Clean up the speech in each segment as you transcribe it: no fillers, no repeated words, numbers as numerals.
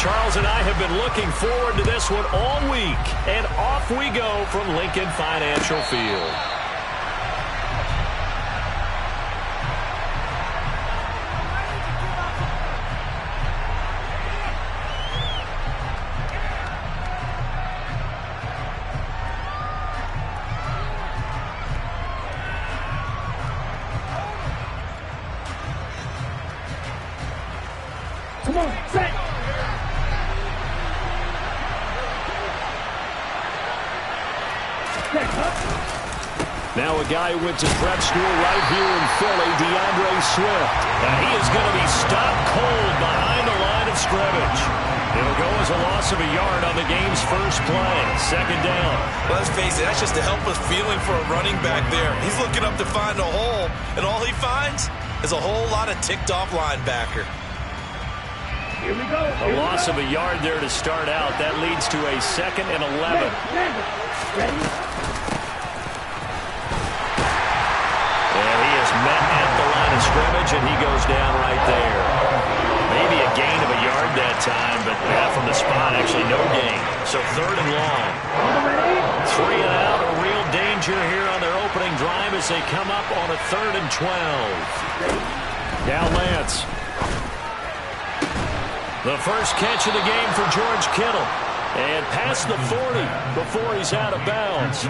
Charles and I have been looking forward to this one all week. And off we go from Lincoln Financial Field. Come on, set. Now a guy who went to prep school right here in Philly, DeAndre Swift. And he is going to be stopped cold behind the line of scrimmage. It'll go as a loss of a yard on the game's first play. Second down. Well, let's face it, that's just a helpless feeling for a running back there. He's looking up to find a hole, and all he finds is a whole lot of ticked-off linebacker. Here we go. A loss of a yard there to start out. That leads to a 2nd and 11. Ready? And he is met at the line of scrimmage, and he goes down right there. Maybe a gain of a yard that time, but from the spot, actually no gain. So 3rd and long. 3 and out, a real danger here on their opening drive as they come up on a 3rd and 12. Now Lance. The first catch of the game for George Kittle. And past the 40 before he's out of bounds.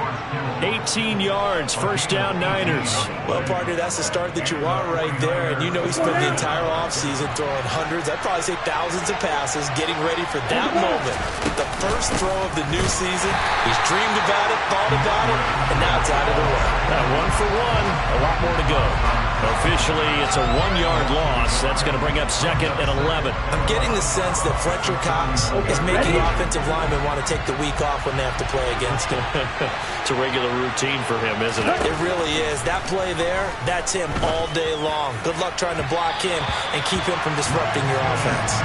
18 yards, first down Niners. Well, partner, that's the start that you want right there. And you know he spent the entire offseason throwing hundreds, I'd probably say thousands of passes, getting ready for that moment. The first throw of the new season. He's dreamed about it, thought about it, and now it's out of the way. 1 for 1, a lot more to go. Officially, it's a 1-yard loss. That's going to bring up 2nd and 11. I'm getting the sense that Fletcher Cox is making offensive linemen want to take the week off when they have to play against him. It's a regular routine for him, isn't it? It really is. That play there, that's him all day long. Good luck trying to block him and keep him from disrupting your offense.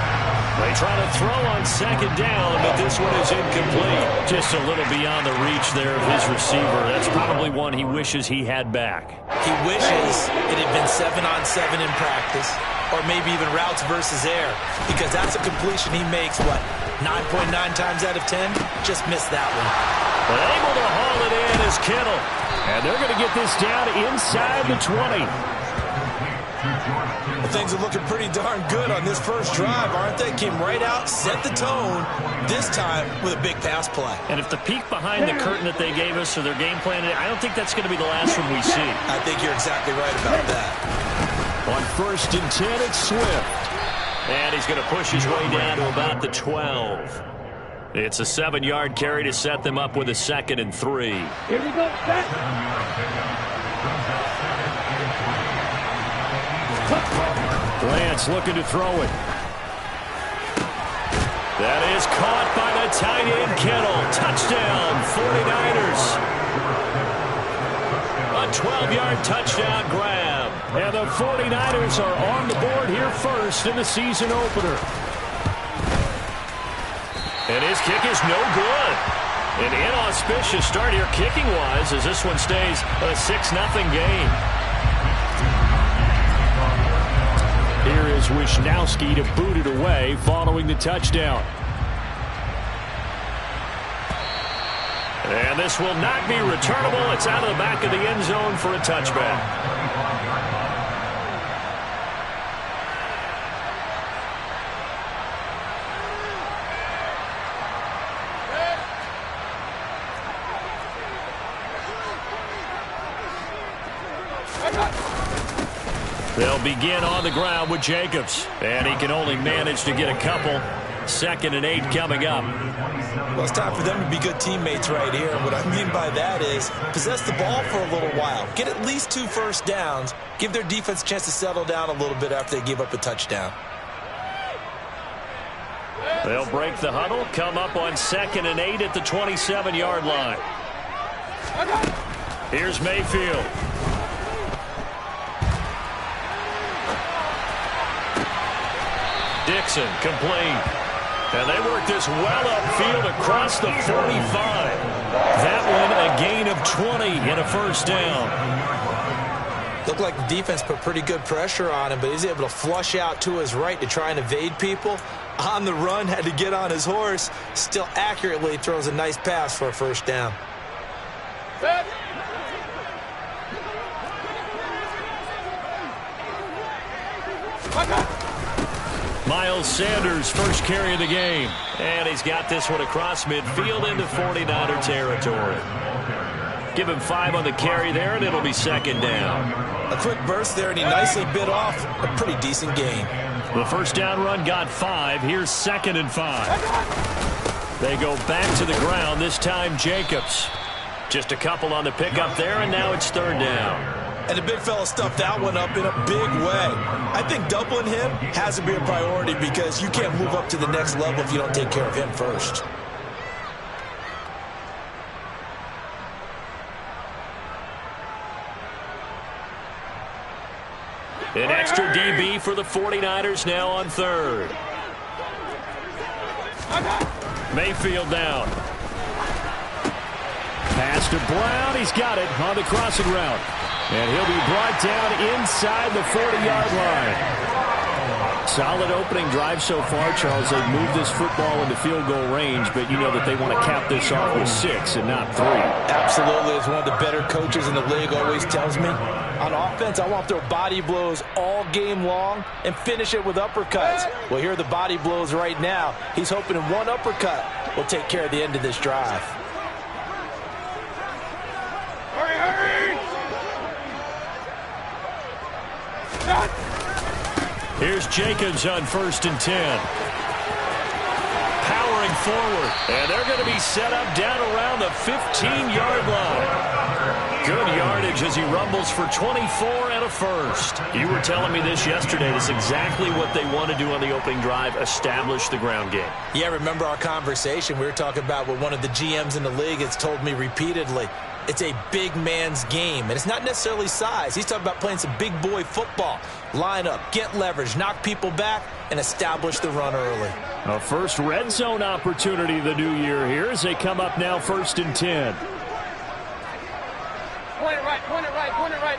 They try to throw on 2nd down, but this one is incomplete. Just a little beyond the reach there of his receiver. That's probably one he wishes he had back. He wishes it had been 7-on-7 in practice, or maybe even routes versus air, because that's a completion he makes, 9.9 times out of 10? Just missed that one. But able to haul it in is Kittle. And they're going to get this down inside the 20. Well, things are looking pretty darn good on this first drive, aren't they? Came right out, set the tone, this time with a big pass play. And if the peek behind the curtain that they gave us or their game plan, I don't think that's going to be the last one we see. I think you're exactly right about that. On 1st and 10, it's Swift. And he's going to push his way down to about the 12. It's a 7-yard carry to set them up with a 2nd and 3. Here we go, set. Lance looking to throw it. That is caught by the tight end Kittle. Touchdown, 49ers. A 12-yard touchdown grab. And the 49ers are on the board here first in the season opener. And his kick is no good. An inauspicious start here kicking-wise as this one stays a 6-0 game. Here is Wisnowski to boot it away following the touchdown. And this will not be returnable. It's out of the back of the end zone for a touchback. They'll begin on the ground with Jacobs. And he can only manage to get a couple. 2nd and 8 coming up. Well, it's time for them to be good teammates right here. And what I mean by that is possess the ball for a little while. Get at least 2 first downs. Give their defense a chance to settle down a little bit after they give up a touchdown. They'll break the huddle. Come up on 2nd and 8 at the 27-yard line. Here's Mayfield. Dixon complete. And they work this well upfield across the 45. That one a gain of 20 and a first down. Looked like the defense put pretty good pressure on him, but he's able to flush out to his right to try and evade people. On the run, had to get on his horse. Still accurately throws a nice pass for a first down. Set. Miles Sanders, first carry of the game. And he's got this one across midfield into 49er territory. Give him 5 on the carry there, and it'll be second down. A quick burst there, and he nicely bit off a pretty decent gain. The first down run got 5. Here's 2nd and 5. They go back to the ground, this time Jacobs. Just a couple on the pickup there, and now it's 3rd down. And the big fella stuffed that one up in a big way. I think doubling him has to be a priority because you can't move up to the next level if you don't take care of him first. An extra DB for the 49ers now on 3rd. Mayfield down. Pass to Brown. He's got it on the crossing route. And he'll be brought down inside the 40-yard line. Solid opening drive so far, Charles. They've moved this football into field goal range, but you know that they want to cap this off with 6 and not 3. Absolutely. As one of the better coaches in the league always tells me, on offense, I want their body blows all game long and finish it with uppercuts. Well, here are the body blows right now. He's hoping in one uppercut will take care of the end of this drive. Hurry, hurry! Here's Jacobs on 1st and 10. Powering forward. And they're going to be set up down around the 15-yard line. Good yardage as he rumbles for 24 and a first. You were telling me this yesterday. This is exactly what they want to do on the opening drive, establish the ground game. Yeah, remember our conversation? We were talking about what one of the GMs in the league has told me repeatedly. It's a big man's game, and it's not necessarily size. He's talking about playing some big boy football. Line up, get leverage, knock people back, and establish the run early. A first red zone opportunity the new year here as they come up now 1st and 10. Point it right, point it right, point it right.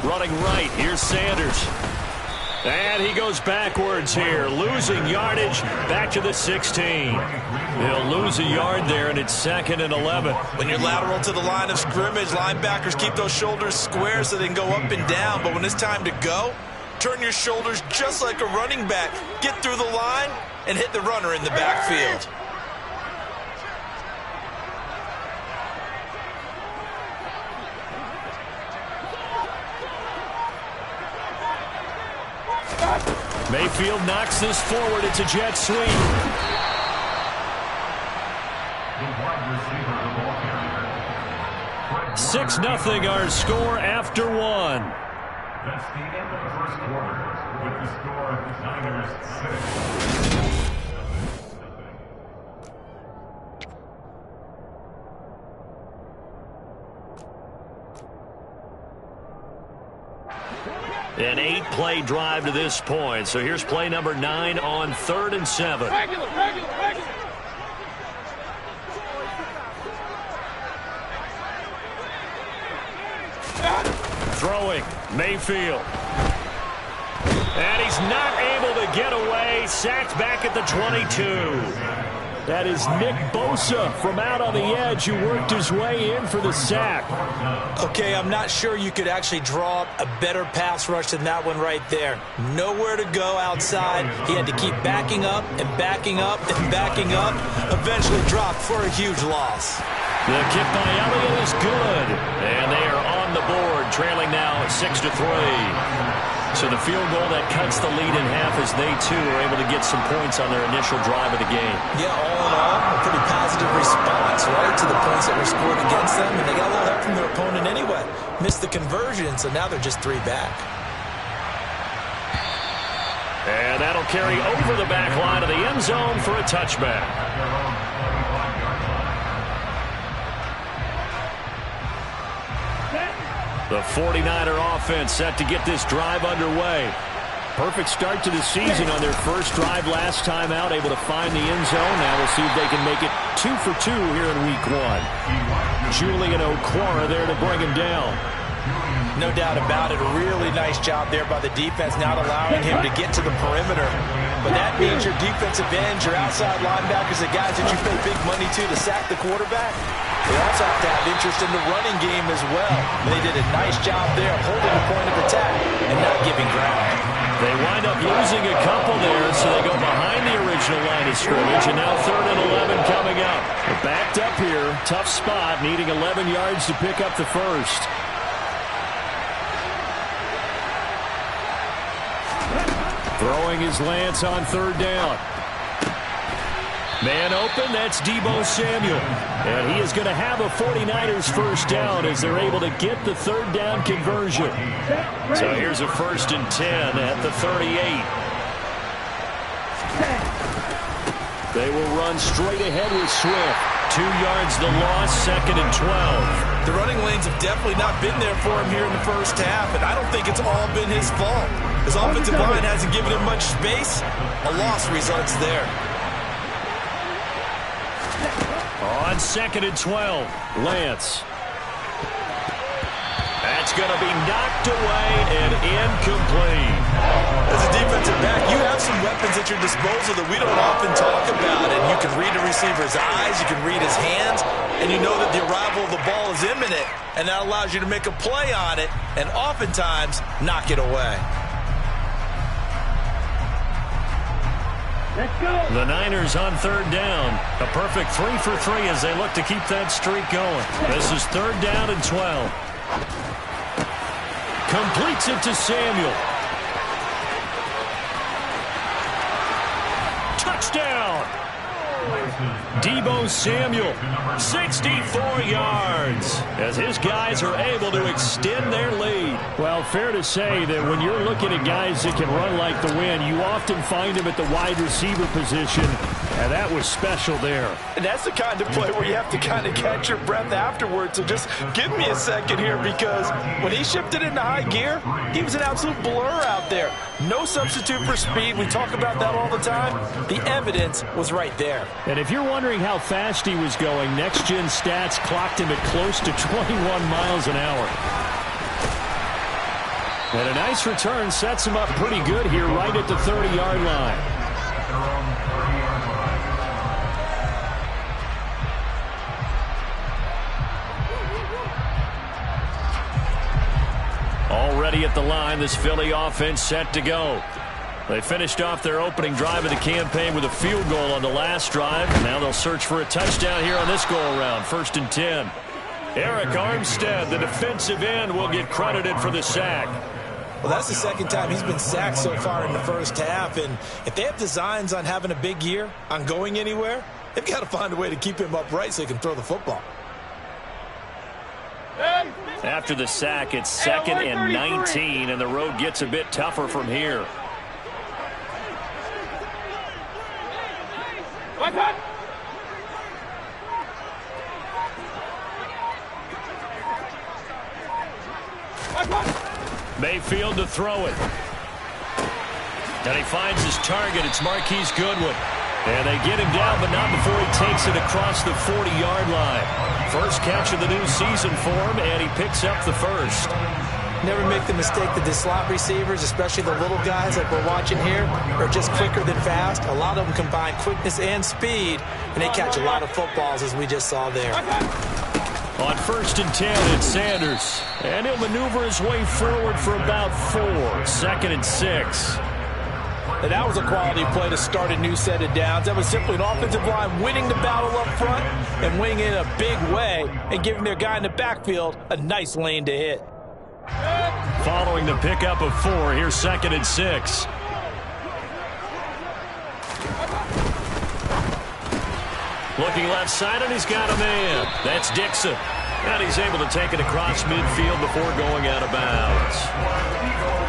Running right, here's Sanders. And he goes backwards here, losing yardage back to the 16. He'll lose a yard there, and it's 2nd and 11. When you're lateral to the line of scrimmage, linebackers keep those shoulders square so they can go up and down. But when it's time to go, turn your shoulders just like a running back. Get through the line and hit the runner in the backfield. Mayfield knocks this forward. It's a jet sweep. 6-0 our score after 1. That's the end of the first quarter with the score Niners 6. An 8-play drive to this point. So here's play number 9 on 3rd and 7. Regular, regular, regular. Throwing, Mayfield. And he's not able to get away. Sacked back at the 22. That is Nick Bosa from out on the edge who worked his way in for the sack. Okay, I'm not sure you could actually draw up a better pass rush than that one right there. Nowhere to go outside. He had to keep backing up and backing up and backing up. Eventually dropped for a huge loss. The kick by Elliott is good. And they are on the board, trailing now 6-3. So the field goal that cuts the lead in half as they, too, are able to get some points on their initial drive of the game. Yeah, all in all, a pretty positive response, right, to the points that were scored against them. And they got a little help from their opponent anyway. Missed the conversion, so now they're just 3 back. And that'll carry over the back line of the end zone for a touchback. The 49er offense set to get this drive underway. perfect start to the season on their first drive last time out, able to find the end zone. Now we'll see if they can make it 2 for 2 here in week 1. Julian Okwara there to bring him down. No doubt about it. A really nice job there by the defense, not allowing him to get to the perimeter. But that means your defensive ends, your outside linebackers, the guys that you pay big money to sack the quarterback, they also have to have interest in the running game as well. And they did a nice job there of holding the point of attack and not giving ground. They wind up losing a couple there, so they go behind the original line of scrimmage, and now 3rd and 11 coming up. They're backed up here. Tough spot, needing 11 yards to pick up the first. Throwing his Lance on 3rd down. Man open, that's Deebo Samuel. And he is going to have a 49ers first down as they're able to get the 3rd down conversion. So here's a 1st and 10 at the 38. They will run straight ahead with Swift. 2 yards the loss, 2nd and 12. The running lanes have definitely not been there for him here in the first half, and I don't think it's all been his fault. His offensive line hasn't given him much space. A loss results there. On 2nd and 12, Lance. That's going to be knocked away and incomplete. As a defensive back, you have some weapons at your disposal that we don't often talk about. And you can read the receiver's eyes, you can read his hands, and you know that the arrival of the ball is imminent. And that allows you to make a play on it and oftentimes knock it away. Let's go. The Niners on 3rd down. A perfect 3 for 3 as they look to keep that streak going. This is 3rd down and 12. Completes it to Samuel. Touchdown! Deebo Samuel, 64 yards, as his guys are able to extend their lead. Well, fair to say that when you're looking at guys that can run like the wind, you often find them at the wide receiver position, and that was special there. And that's the kind of play where you have to kind of catch your breath afterwards. So just give me a second here, because when he shifted into high gear, he was an absolute blur out there. No substitute for speed. We talk about that all the time. The evidence was right there. And if you're wondering how fast he was going, next-gen stats clocked him at close to 21 miles an hour. And a nice return sets him up pretty good here right at the 30-yard line. Already at the line, this Philly offense set to go. They finished off their opening drive of the campaign with a field goal on the last drive. Now they'll search for a touchdown here on this go-around. 1st and 10. Eric Armstead, the defensive end, will get credited for the sack. Well, that's the 2nd time he's been sacked so far in the first half. And if they have designs on having a big year, on going anywhere, they've got to find a way to keep him upright so he can throw the football. After the sack, it's 2nd and 19, and the road gets a bit tougher from here. Mayfield to throw it. And he finds his target. It's Marquise Goodwin. And they get him down, but not before he takes it across the 40-yard line. First catch of the new season for him, and he picks up the first. Never make the mistake that the slot receivers, especially the little guys like we're watching here, are just quicker than fast. A lot of them combine quickness and speed, and they catch a lot of footballs, as we just saw there. On 1st and 10, it's Sanders. And he'll maneuver his way forward for about 4. 2nd and 6. And that was a quality play to start a new set of downs. That was simply an offensive line winning the battle up front and winning it in a big way and giving their guy in the backfield a nice lane to hit. Following the pickup of 4, here's 2nd and 6. Looking left side, and he's got a man. That's Dixon. And he's able to take it across midfield before going out of bounds.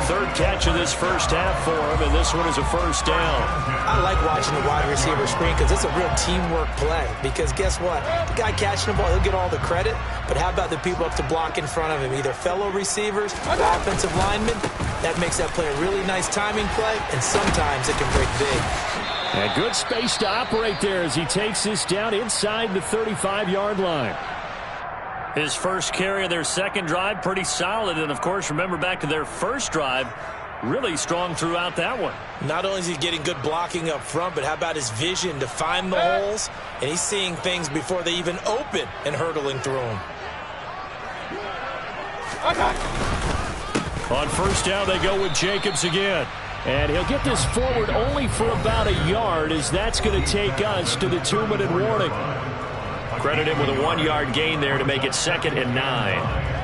third catch of this first half for him, and this one is a first down. I like watching the wide receiver screen because it's a real teamwork play. Because guess what? The guy catching the ball, he'll get all the credit. But how about the people up to block in front of him? Either fellow receivers or offensive linemen. That makes that play a really nice timing play, and sometimes it can break big. A good space to operate there as he takes this down inside the 35-yard line. His first carry of their second drive, pretty solid. And, of course, remember back to their first drive, really strong throughout that one. Not only is he getting good blocking up front, but how about his vision to find the holes? And he's seeing things before they even open and hurdling through them. On first down, they go with Jacobs again. And he'll get this forward only for about a yard, as that's going to take us to the 2-minute warning. Credit him with a 1-yard gain there to make it 2nd and 9.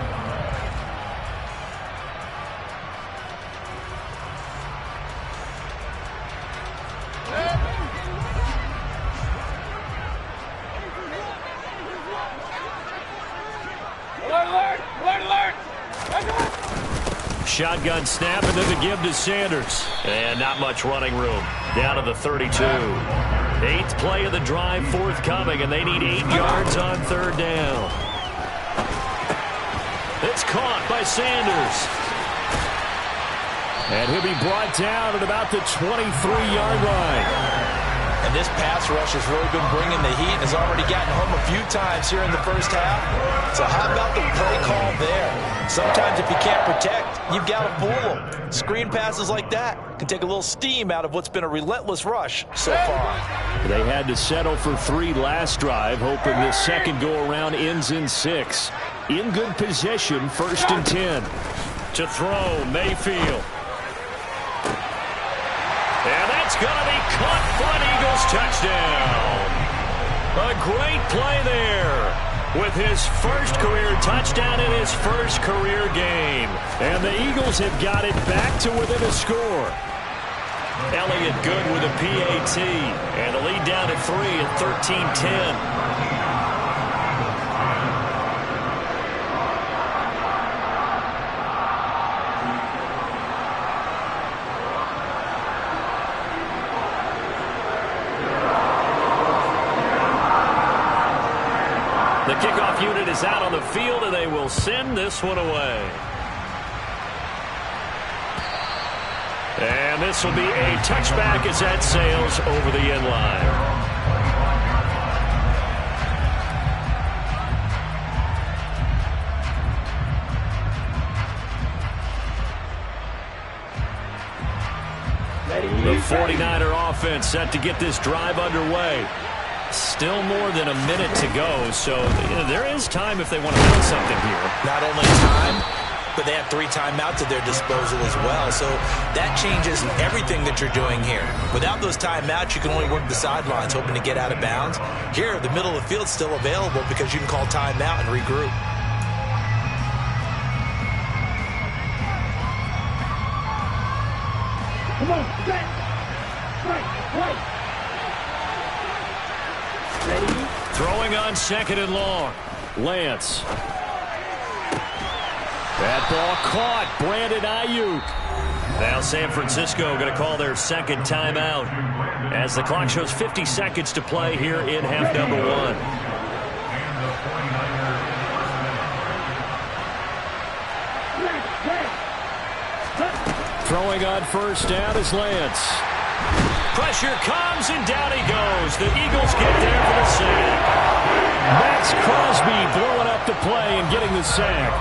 Shotgun snap, and then the give to Sanders. And not much running room. Down to the 32. 8th play of the drive forthcoming, and they need 8 yards on third down. It's caught by Sanders. And he'll be brought down at about the 23-yard line. And this pass rush has really been bringing the heat and has already gotten home a few times here in the first half. So how about the play call there? Sometimes if you can't protect, you've got to fool them. Screen passes like that can take a little steam out of what's been a relentless rush so far. They had to settle for 3 last drive, hoping this second go-around ends in 6. In good possession, 1st and 10. To throw, Mayfield. And that's going to be caught for an Eagles touchdown. A great play there with his first career touchdown in his first career game. And the Eagles have got it back to within a score. Elliott good with a PAT. And the lead down at 3 at 13-10. The kickoff unit is out on the field, and they will send this one away. And this will be a touchback as that sails over the end line. The 49er offense set to get this drive underway. Still more than a minute to go, so there is time if they want to win something here. Not only time, but they have 3 timeouts at their disposal as well, so that changes everything that you're doing here. Without those timeouts, you can only work the sidelines, hoping to get out of bounds. Here, the middle of the field's still available because you can call timeout and regroup. Come on, set. Right. Ready? Throwing on 2nd and long. Lance. That ball caught. Brandon Ayuk. Now San Francisco going to call their 2nd timeout as the clock shows 50 seconds to play here in half number 1. Throwing on first down is Lance. Pressure comes, and down he goes. The Eagles get there for the sack. Max Crosby blowing up the play and getting the sack.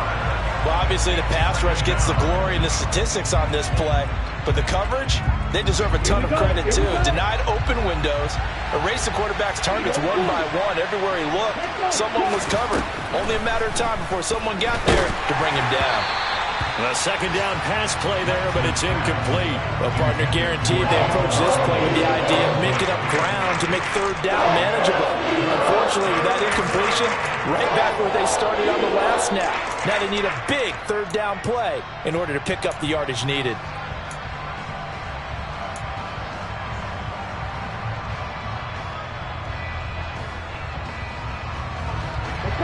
Well, obviously the pass rush gets the glory and the statistics on this play, but the coverage, they deserve a ton of credit too. Denied open windows, erased the quarterback's targets one by one. Everywhere he looked, someone was covered. Only a matter of time before someone got there to bring him down. A 2nd down pass play there, but it's incomplete. Well, partner, guaranteed they approach this play with the idea of making up ground to make 3rd down manageable. Unfortunately, with that incompletion, right back where they started on the last snap. Now they need a big 3rd down play in order to pick up the yardage needed.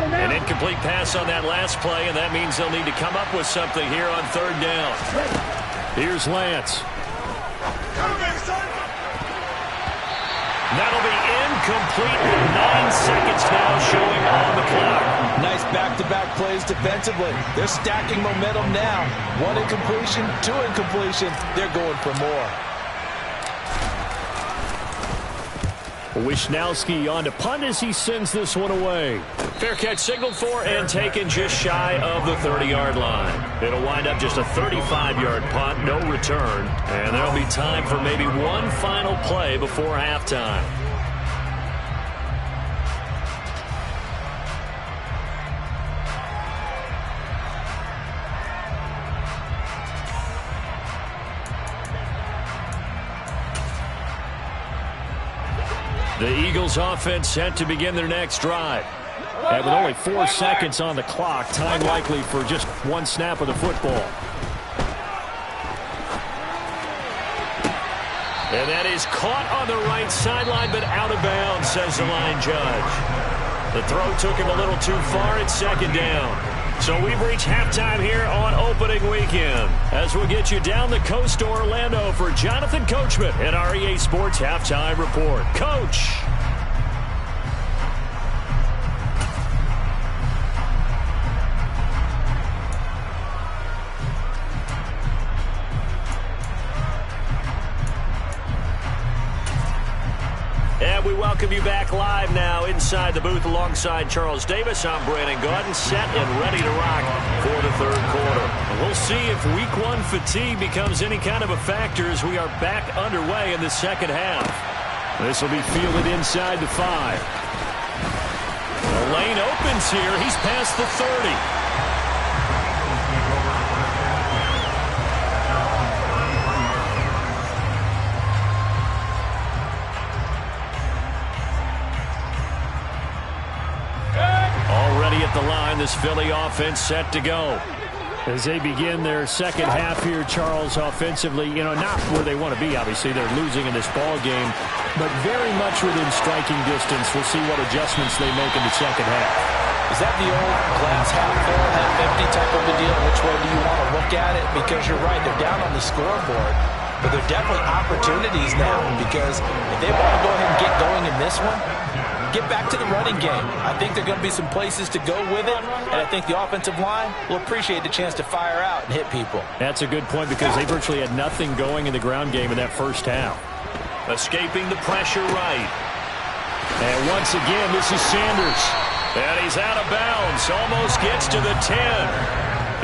An incomplete pass on that last play, and that means they'll need to come up with something here on 3rd down. Here's Lance. That'll be incomplete with 9 seconds now showing on the clock. Nice back-to-back plays defensively. They're stacking momentum now. 1 incompletion, 2 incompletion. They're going for more. Wisnowski on to punt as he sends this one away. Fair catch signaled for and taken just shy of the 30-yard line. It'll wind up just a 35-yard punt, no return. And there'll be time for maybe one final play before halftime. The Eagles offense set to begin their next drive. And with only 4 seconds on the clock, time likely for just 1 snap of the football. And that is caught on the right sideline, but out of bounds, says the line judge. The throw took him a little too far at 2nd down. So we've reached halftime here on opening weekend. As we'll get you down the coast to Orlando for Jonathan Coachman at our EA Sports Halftime Report. Coach. And we welcome you back live now inside the booth alongside Charles Davis. I'm Brandon Gaudin, set and ready to rock for the 3rd quarter. We'll see if week 1 fatigue becomes any kind of a factor as we are back underway in the 2nd half. This will be fielded inside the 5. The lane opens here. He's past the 30. The line, this Philly offense set to go. As they begin their 2nd half here, Charles, offensively, not where they want to be. Obviously, they're losing in this ball game, but very much within striking distance. We'll see what adjustments they make in the 2nd half. Is that the old glass half full, half empty type of a deal? Which way do you want to look at it? Because you're right, they're down on the scoreboard, but there are definitely opportunities now because if they want to go ahead and get going in this one, get back to the running game. I think there are going to be some places to go with it, and I think the offensive line will appreciate the chance to fire out and hit people. That's a good point because they virtually had nothing going in the ground game in that 1st half. Escaping the pressure right. And once again, this is Sanders. And he's out of bounds. Almost gets to the 10.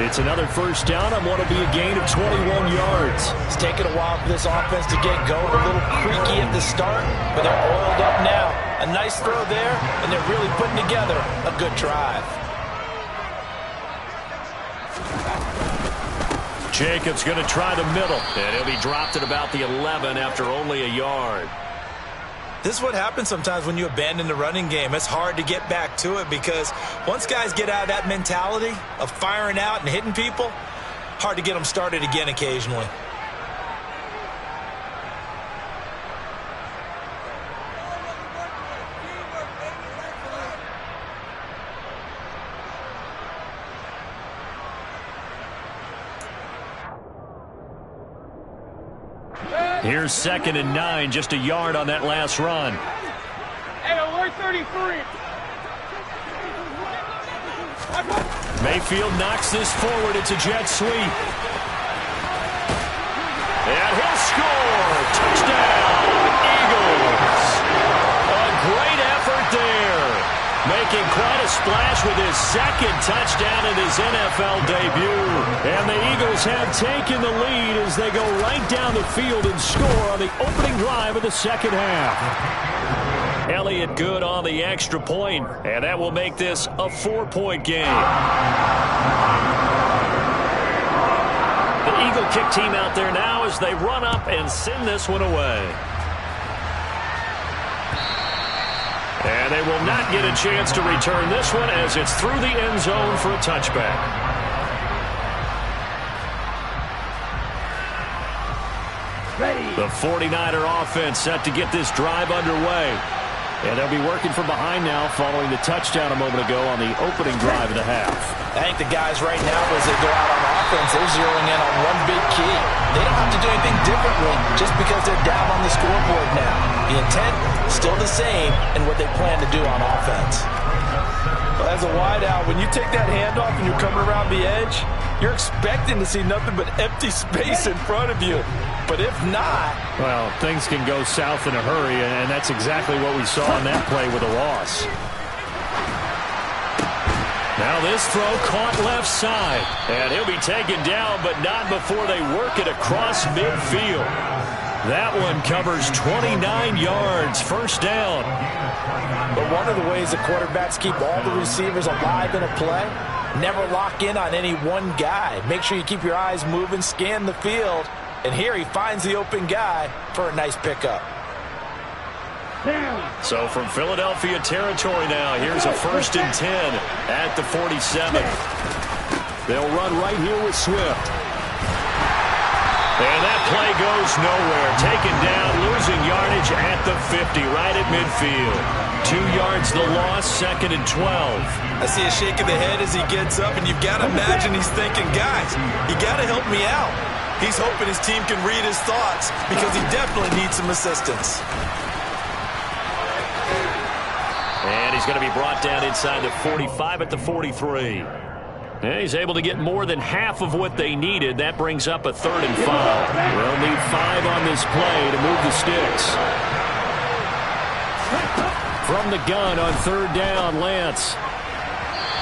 It's another 1st down on what will be a gain of 21 yards. It's taken a while for this offense to get going. A little creaky at the start, but they're oiled up now. A nice throw there, and they're really putting together a good drive. Jacobs going to try the middle, and he'll be dropped at about the 11 after only a yard. This is what happens sometimes when you abandon the running game. It's hard to get back to it because once guys get out of that mentality of firing out and hitting people, hard to get them started again occasionally. Here's 2nd and 9, just a yard on that last run. Hey, we're 33. Mayfield knocks this forward. It's a jet sweep. And he'll score. Touchdown, Eagles. A great effort there. Making quite a splash with his 2nd touchdown in his NFL debut. And the Eagles have taken the lead as they go right down the field and score on the opening drive of the 2nd half. Elliott good on the extra point, and that will make this a 4-point game. The Eagle kick team out there now as they run up and send this one away. And they will not get a chance to return this one as it's through the end zone for a touchback. Ready. The 49er offense set to get this drive underway. And they'll be working from behind now following the touchdown a moment ago on the opening drive of the half. I think the guys right now, as they go out on offense, they're zeroing in on one big key. They don't have to do anything differently just because they're down on the scoreboard now. The intent, still the same in what they plan to do on offense. Well, as a wideout, when you take that handoff and you're coming around the edge, you're expecting to see nothing but empty space in front of you. But if not... Well, things can go south in a hurry, and that's exactly what we saw on that play with a loss. Now this throw caught left side. And he'll be taken down, but not before they work it across midfield. That one covers 29 yards, first down. But one of the ways the quarterbacks keep all the receivers alive in a play, never lock in on any one guy. Make sure you keep your eyes moving, scan the field. And here he finds the open guy for a nice pickup. So from Philadelphia territory now, here's a 1st and 10 at the 47. They'll run right here with Swift. And that play goes nowhere. Taken down, losing yardage at the 50, right at midfield. 2 yards the loss, 2nd and 12. I see a shake of the head as he gets up, and you've got to imagine he's thinking, guys, you got to help me out. He's hoping his team can read his thoughts because he definitely needs some assistance. And he's going to be brought down inside the 45 at the 43. And he's able to get more than half of what they needed. That brings up a 3rd and 5. They'll need 5 on this play to move the sticks. From the gun on 3rd down, Lance.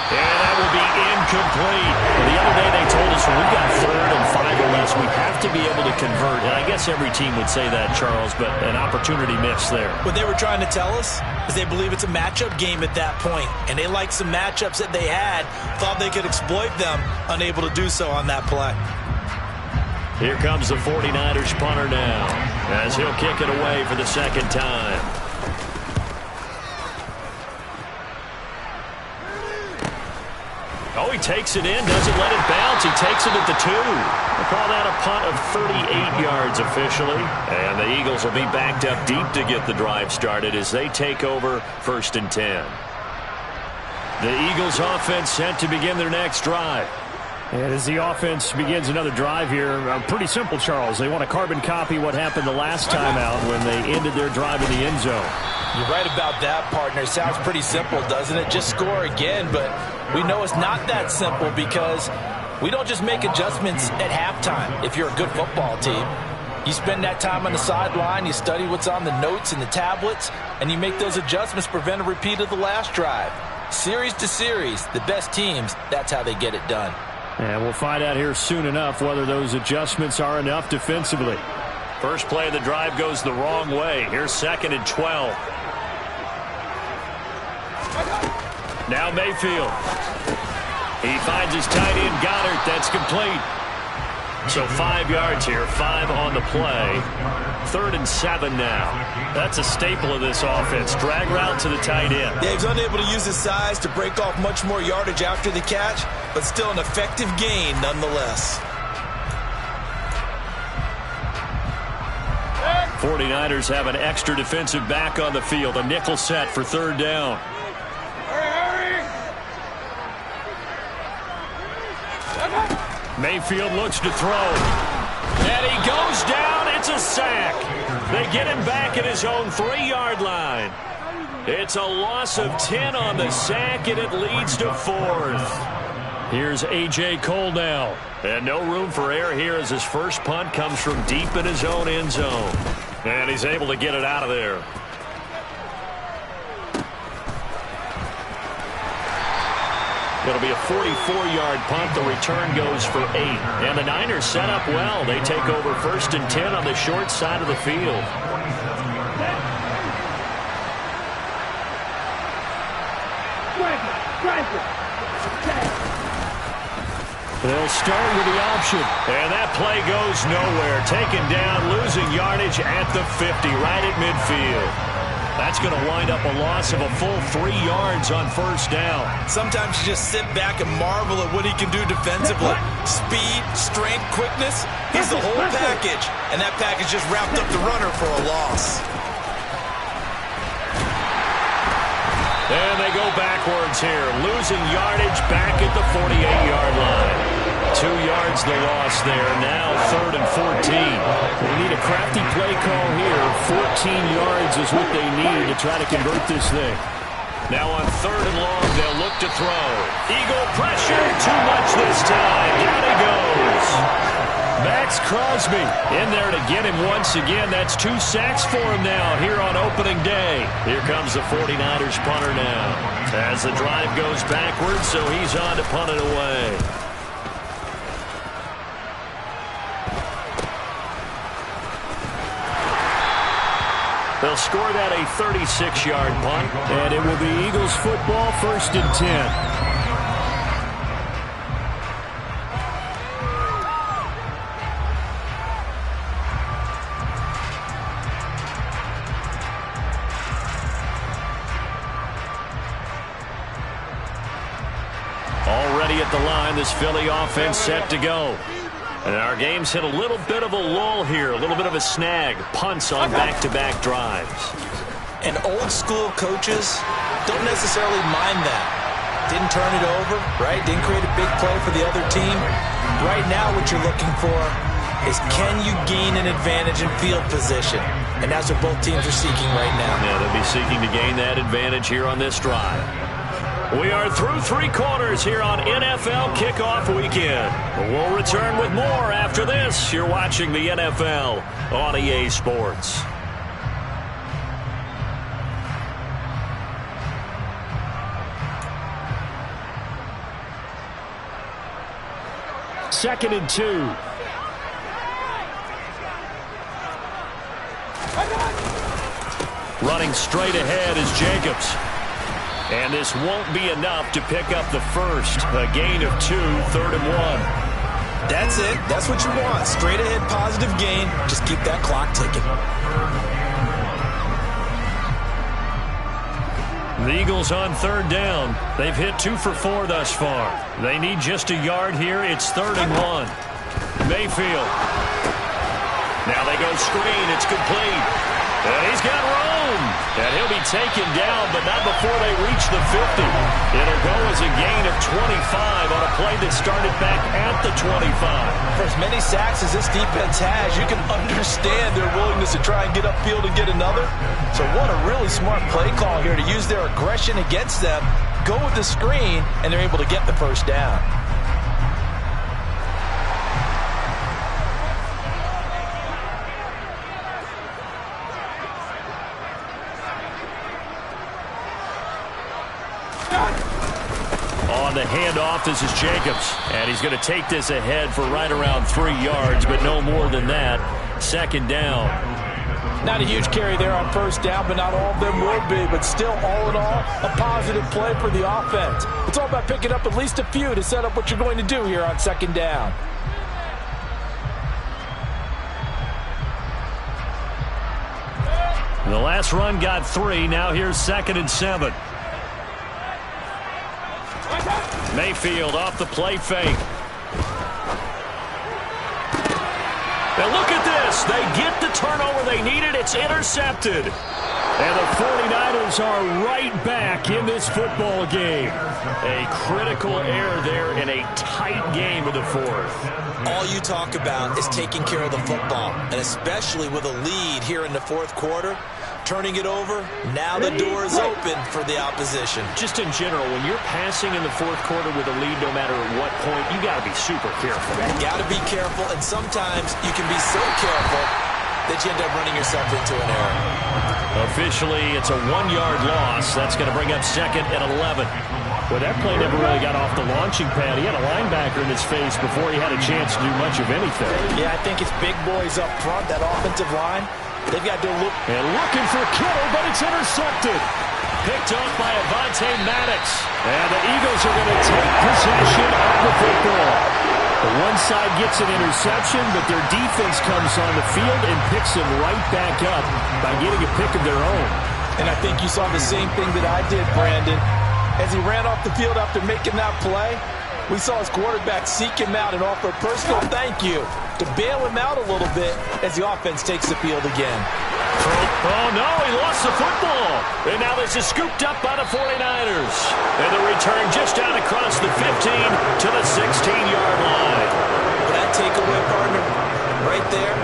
And that will be incomplete. The other day they told us when we've got 3rd and 5 or less, we have to be able to convert. And I guess every team would say that, Charles, but an opportunity missed there. What they were trying to tell us is they believe it's a matchup game at that point. And they liked some matchups that they had, thought they could exploit them, unable to do so on that play. Here comes the 49ers punter now, as he'll kick it away for the 2nd time. Oh, he takes it in, doesn't let it bounce. He takes it at the 2. We'll call that a punt of 38 yards officially. And the Eagles will be backed up deep to get the drive started as they take over 1st and 10. The Eagles offense set to begin their next drive. And as the offense begins another drive here, pretty simple, Charles. They want to carbon copy what happened the last time out when they ended their drive in the end zone. You're right about that, partner. Sounds pretty simple, doesn't it? Just score again, but we know it's not that simple because we don't just make adjustments at halftime if you're a good football team. You spend that time on the sideline, you study what's on the notes and the tablets, and you make those adjustments to prevent a repeat of the last drive. Series to series, the best teams, that's how they get it done. And we'll find out here soon enough whether those adjustments are enough defensively. First play of the drive goes the wrong way. Here's 2nd and 12. Now Mayfield. He finds his tight end, Goddard. That's complete. So 5 yards here, 5 on the play. 3rd and 7 now. That's a staple of this offense. Drag route to the tight end. Yeah, he's unable to use his size to break off much more yardage after the catch, but still an effective gain nonetheless. 49ers have an extra defensive back on the field. A nickel set for 3rd down. Mayfield looks to throw. And he goes down. It's a sack. They get him back at his own 3-yard line. It's a loss of 10 on the sack, and it leads to 4th. Here's A.J. Cole now. And no room for error here as his first punt comes from deep in his own end zone. And he's able to get it out of there. It'll be a 44-yard punt. The return goes for 8. And the Niners set up well. They take over 1st and 10 on the short side of the field. They'll start with the option. And that play goes nowhere. Taken down, losing yardage at the 50, right at midfield. That's going to wind up a loss of a full 3 yards on 1st down. Sometimes you just sit back and marvel at what he can do defensively. Speed, strength, quickness. He's the whole package. And that package just wrapped up the runner for a loss. And they go backwards here, losing yardage back at the 48-yard line. 2 yards the loss there. Now 3rd and 14. They need a crafty play call here. 14 yards is what they need to try to convert this thing. Now on 3rd and long, they'll look to throw. Eagle pressure, too much this time. Down he goes. Max Crosby in there to get him once again. That's 2 sacks for him now here on opening day. Here comes the 49ers punter now. As the drive goes backwards, so he's on to punt it away. They'll score that a 36-yard punt. And it will be Eagles football, 1st and 10. Already at the line, this Philly offense set to go. And our game's hit a little bit of a lull here, a little bit of a snag. Punts on back-to-back drives. And old-school coaches don't necessarily mind that. Didn't turn it over, right? Didn't create a big play for the other team. Right now what you're looking for is can you gain an advantage in field position? And that's what both teams are seeking right now. Yeah, they'll be seeking to gain that advantage here on this drive. We are through 3 quarters here on NFL Kickoff Weekend. We'll return with more after this. You're watching the NFL on EA Sports. Second and 2. Running straight ahead is Jacobs. And this won't be enough to pick up the first. A gain of 2, 3rd and 1. That's it. That's what you want. Straight ahead positive gain. Just keep that clock ticking. The Eagles on 3rd down. They've hit 2 for 4 thus far. They need just a yard here. It's 3rd and 1. Mayfield. Now they go screen. It's complete. And he's got room. And he'll be taken down, but not before they reach the 50. It'll go as a gain of 25 on a play that started back at the 25. For as many sacks as this defense has, you can understand their willingness to try and get upfield and get another. So what a really smart play call here to use their aggression against them, go with the screen, and they're able to get the first down. On the handoff, this is Jacobs. And he's going to take this ahead for right around 3 yards, but no more than that. 2nd down. Not a huge carry there on 1st down, but not all of them will be. But still, all in all, a positive play for the offense. It's all about picking up at least a few to set up what you're going to do here on 2nd down. The last run got 3. Now here's 2nd and 7. Mayfield off the play fake. Now look at this. They get the turnover they needed. It's intercepted. And the 49ers are right back in this football game. A critical error there in a tight game of the 4th. All you talk about is taking care of the football, and especially with a lead here in the 4th quarter. Turning it over, now the door is open for the opposition. Just in general, when you're passing in the 4th quarter with a lead, no matter at what point, you got to be super careful. You got to be careful, and sometimes you can be so careful that you end up running yourself into an error. Officially, it's a 1-yard loss. That's going to bring up 2nd and 11. Well, that play never really got off the launching pad. He had a linebacker in his face before he had a chance to do much of anything. Yeah, I think it's big boys up front, that offensive line. They've got to look. And looking for Kittle, but it's intercepted. Picked off by Avonte Maddox. And the Eagles are going to take possession of the football. The one side gets an interception, but their defense comes on the field and picks them right back up by getting a pick of their own. And I think you saw the same thing that I did, Brandon. As he ran off the field after making that play, we saw his quarterback seek him out and offer a personal thank you to bail him out a little bit as the offense takes the field again. Oh, no, he lost the football. And now this is scooped up by the 49ers. And the return just out across the 15 to the 16-yard line. That takeaway, partner, right there,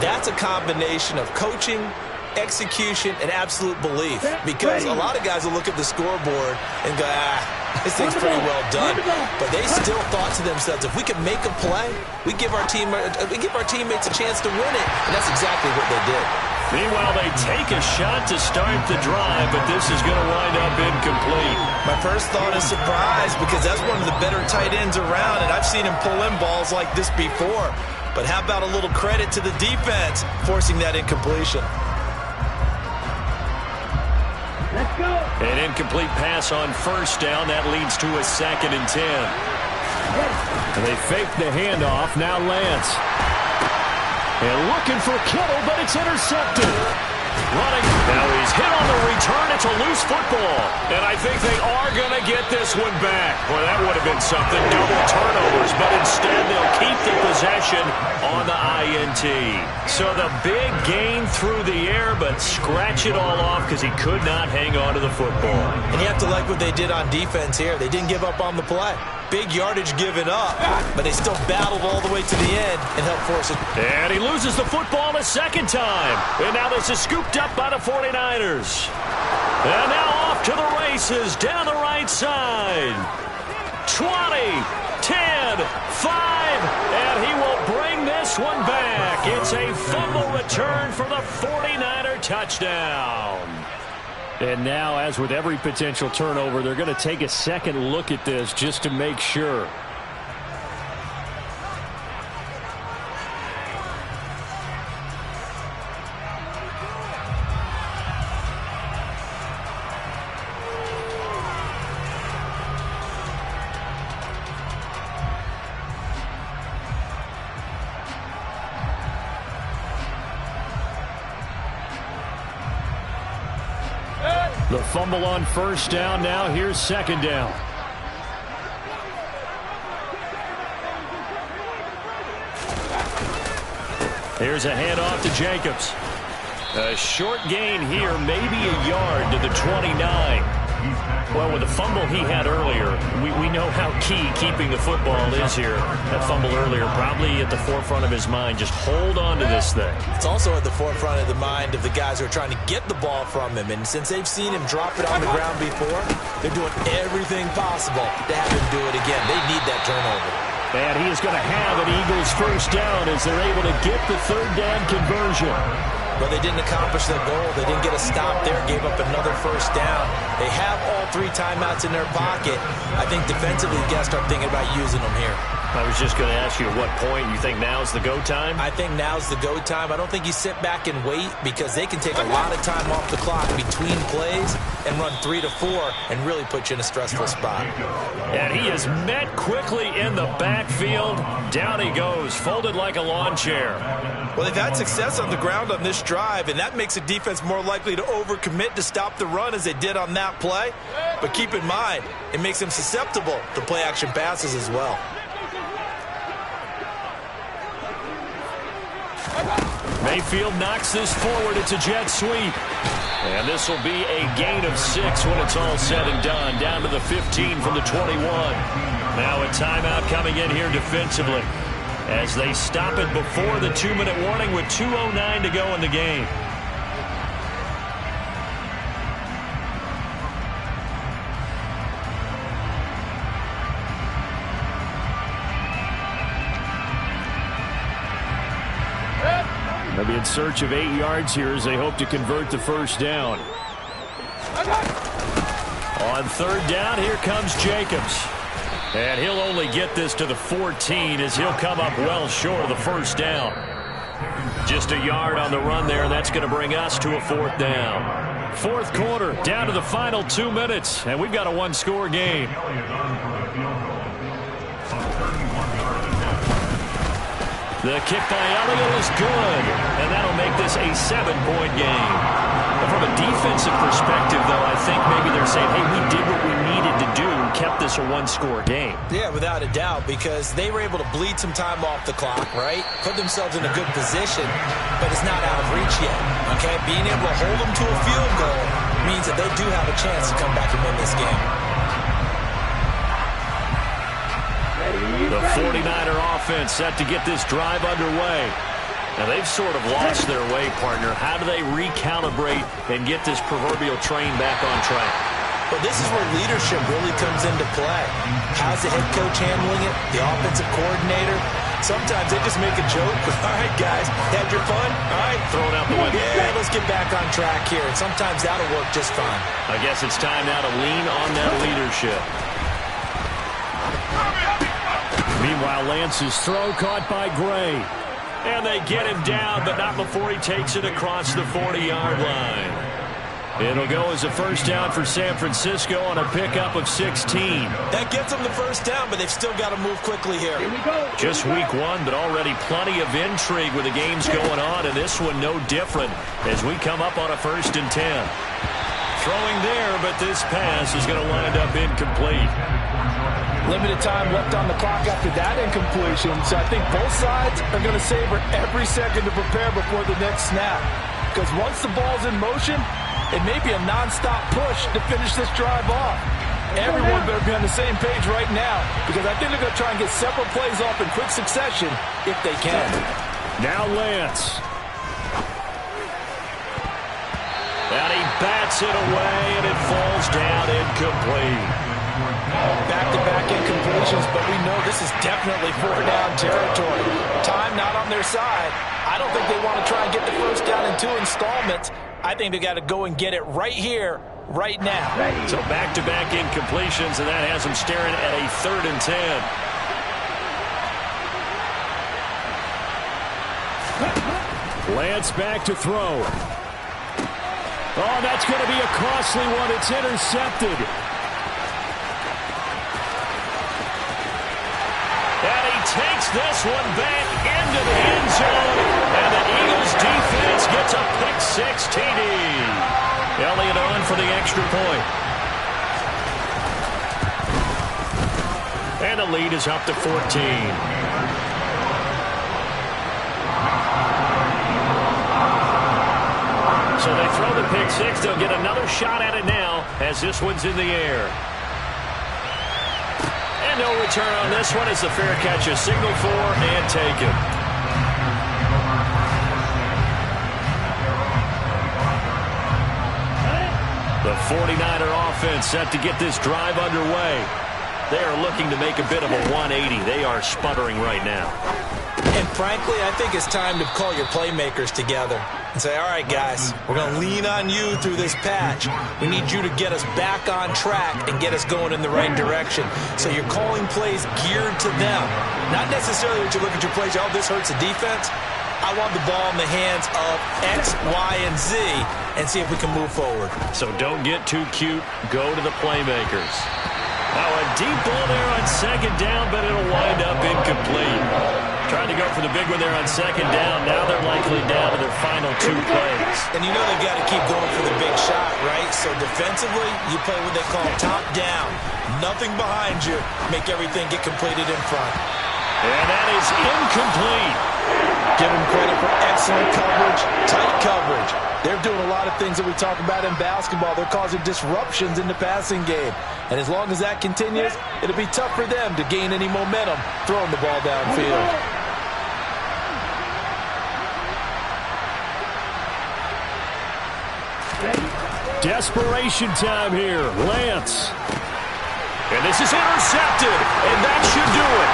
that's a combination of coaching, execution, and absolute belief. Because a lot of guys will look at the scoreboard and go, this thing's pretty well done. But they still thought to themselves, if we can make a play, we give our teammates a chance to win it. And that's exactly what they did. Meanwhile, they take a shot to start the drive, but this is going to wind up incomplete. My first thought is surprise, because that's one of the better tight ends around, and I've seen him pull in balls like this before. But how about a little credit to the defense forcing that incompletion? Let's go. An incomplete pass on first down. That leads to a 2nd and 10. And they fake the handoff. Now Lance. And looking for Kittle, but it's intercepted. Running. Now he's hit on the return. It's a loose football. And I think they are going to get this one back. Boy, that would have been something. Double turnovers. But instead, they'll keep the possession on the INT. So the big gain through the air, but scratch it all off because he could not hang on to the football. And you have to like what they did on defense here. They didn't give up on the play. Big yardage given up, but they still battled all the way to the end and helped force it. And he loses the football a 2nd time. And now this is scooped up by the 49ers. And now off to the races down the right side. 20, 10, 5, and he will bring this one back. It's a fumble return for the 49er touchdown. And now, as with every potential turnover, they're going to take a second look at this just to make sure. The fumble on first down. Now here's 2nd down. Here's a handoff to Jacobs. A short gain here, maybe a yard to the 29. Well, with the fumble he had earlier, we know how key keeping the football is here. That fumble earlier probably at the forefront of his mind. Just hold on to this thing. It's also at the forefront of the mind of the guys who are trying to get the ball from him. And since they've seen him drop it on the ground before, they're doing everything possible to have him do it again. They need that turnover. And he is going to have an Eagles first down as they're able to get the 3rd down conversion. But they didn't accomplish their goal. They didn't get a stop there, gave up another first down. They have all 3 timeouts in their pocket. I think defensively, you got to start thinking about using them here. I was just going to ask you at what point you think now's the go time? I think now's the go time. I don't think you sit back and wait because they can take a lot of time off the clock between plays and run 3 to 4 and really put you in a stressful spot. And he is met quickly in the backfield. Down he goes, folded like a lawn chair. Well, they've had success on the ground on this drive, and that makes a defense more likely to overcommit to stop the run as they did on that play. But keep in mind, it makes them susceptible to play-action passes as well. Mayfield knocks this forward. It's a jet sweep. And this will be a gain of 6 when it's all said and done. Down to the 15 from the 21. Now a timeout coming in here defensively as they stop it before the 2-minute warning with 2:09 to go in the game. They'll be in search of 8 yards here as they hope to convert the first down. On 3rd down, here comes Jacobs. And he'll only get this to the 14 as he'll come up well short of the first down. Just a yard on the run there, and that's going to bring us to a 4th down. 4th quarter, down to the final 2 minutes, and we've got a 1-score game. The kick by Elliott is good, and that'll make this a 7-point game. But from a defensive perspective, though, I think maybe they're saying, hey, we did what we needed to do and kept this a one-score game. Yeah, without a doubt, because they were able to bleed some time off the clock, right? Put themselves in a good position, but it's not out of reach yet, okay? Being able to hold them to a field goal means that they do have a chance to come back and win this game. The 49er offense set to get this drive underway. Now, they've sort of lost their way, partner. How do they recalibrate and get this proverbial train back on track? Well, this is where leadership really comes into play. How's the head coach handling it? The offensive coordinator? Sometimes they just make a joke. All right, guys, had your fun? All right, throw it out the window. Yeah, let's get back on track here. And sometimes that'll work just fine. I guess it's time now to lean on that leadership. Meanwhile, Lance's throw caught by Gray. And they get him down, but not before he takes it across the 40-yard line. It'll go as a first down for San Francisco on a pickup of 16. That gets them the first down, but they've still got to move quickly here. Just week one, but already plenty of intrigue with the games going on, and this one no different as we come up on a 1st and 10. Throwing there, but this pass is going to wind up incomplete. Limited time left on the clock after that incompletion, so I think both sides are going to savor every second to prepare before the next snap. Because once the ball's in motion, it may be a non-stop push to finish this drive off. Everyone better be on the same page right now, because I think they're going to try and get several plays off in quick succession if they can. Now Lance. And he bats it away, and it falls down incomplete. Back-to-back incompletions, but we know this is definitely 4-down territory. Time not on their side. I don't think they want to try and get the first down in 2 installments. I think they got to go and get it right here, right now. So back-to-back incompletions, and that has them staring at a 3rd and 10. Lance back to throw. Oh, that's going to be a costly one. It's intercepted. And he takes this one back into the end zone. And the Eagles defense gets a pick-6 TD. Elliott on for the extra point. And the lead is up to 14. So they throw the pick-6. They'll get another shot at it now as this one's in the air. And no return on this one as the fair catch is signaled for and taken. The 49er offense set to get this drive underway. They are looking to make a bit of a 180. They are sputtering right now. And frankly, I think it's time to call your playmakers together and say, all right, guys, we're going to lean on you through this patch. We need you to get us back on track and get us going in the right direction. So you're calling plays geared to them. Not necessarily that you look at your plays, oh, this hurts the defense. I want the ball in the hands of X, Y, and Z and see if we can move forward. So don't get too cute. Go to the playmakers. Now a deep ball there on 2nd down, but it'll wind up incomplete. Trying to go for the big one there on 2nd down. Now they're likely down to their final 2 plays. And you know they've got to keep going for the big shot, right? So defensively, you play what they call top down. Nothing behind you. Make everything get completed in front. And that is incomplete. Give them credit for excellent coverage, tight coverage. They're doing a lot of things that we talk about in basketball. They're causing disruptions in the passing game. And as long as that continues, it'll be tough for them to gain any momentum throwing the ball downfield. Desperation time here. Lance. And this is intercepted. And that should do it.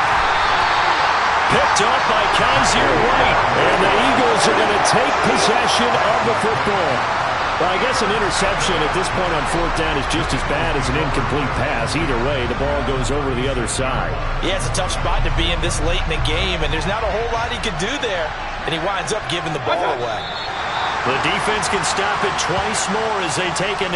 Picked up by Kaiser White. And the Eagles are going to take possession of the football. Well, I guess an interception at this point on 4th down is just as bad as an incomplete pass. Either way, the ball goes over to the other side. Yeah, it's a tough spot to be in this late in the game, and there's not a whole lot he could do there. And he winds up giving the ball away. The defense can stop it twice more as they take an